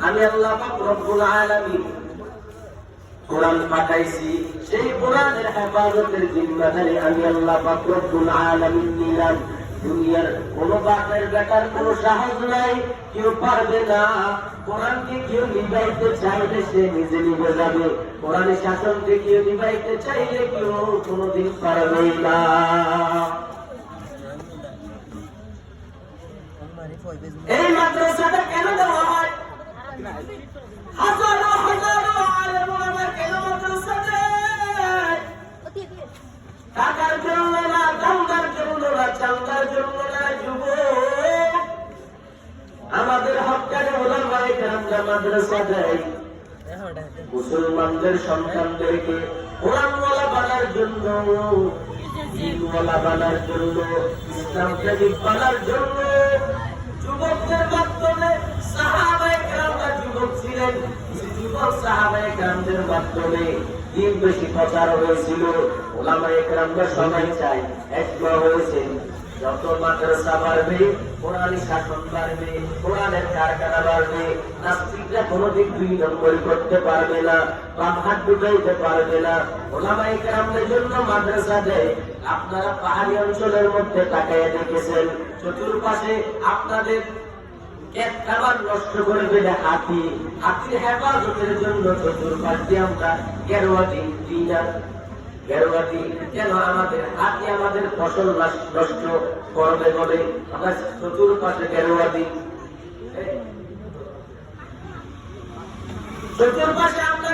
আমি আল্লাহ পাক রব্বুল আলামিন কোরআন পাঠাইছি, সেই কোরআনের হেফাজতের জিম্মাদারি আমি আল্লাহ পাক রব্বুল আলামিন নিলাম। দুনিয়ার কোন বাপের বেটার কোন সাহস নাই, কেউ পারবে না। কোরআনকে কেউ নিবাইতে চাইলে সে নিজে নিভে যাবে, কোরআনের শাসনকে কেউ নিবাইতে চাইলে কেউ কোনদিন পারবে না। এই মাদ্রাসাটা কেন দেওয়া হয়? হাজারো হাজারো আলেম ওলামা কেন মাদ্রাসা দেয়? টাকার জন্য না, দামদার জন্য না, চান্দার জন্য না। যুবক, আমাদের হক্কানি ওলামায়ে কেরামরা মাদ্রাসা দেয় মুসলমানদের সন্তানদেরকে কোরআনওয়ালা বানার জন্য, দ্বীনওয়ালা বানার জন্য, ইসলাম প্রেমিক বানার জন্য। যুবকদের মাধ্যমে সাহাবায়ে কেরামরা যুবক ছিলেন, যুবক সাহাবায়ে কেরামদের মাধ্যমে দিন বেশি প্রচার হয়েছিল। ওলামায়ে কেরামরা সবাই চাই, একমত হয়েছেন, যত মাদ্রাসা বাড়বে কোরআনী শাসন বাড়বে, কোরআনের কারখানা বাড়বে, নাস্তিকরা কোনদিন 2 নম্বরই করতে পারবে না, বাম হাত ঢুকাইতে পারবে না। ওলামায়ে কেরামদের জন্য মাদ্রাসা দেয়। আপনারা পাহাড়ি অঞ্চলের মধ্যে তাকাইয়া দেখেছেন, চতুর্পাশে আপনাদের এক খাবার নষ্ট করে দিলে হাতি, হাতির হেফাজতের জন্য চতুর্পাশ দিয়ে আমরা গেরুয়াটি দিই না। গেরুয়াটি কেন? আমাদের হাতি আমাদের ফসল নষ্ট করবে বলে আমরা চতুর্পাশে গেরুয়াটি। চতুর্পাশে আমরা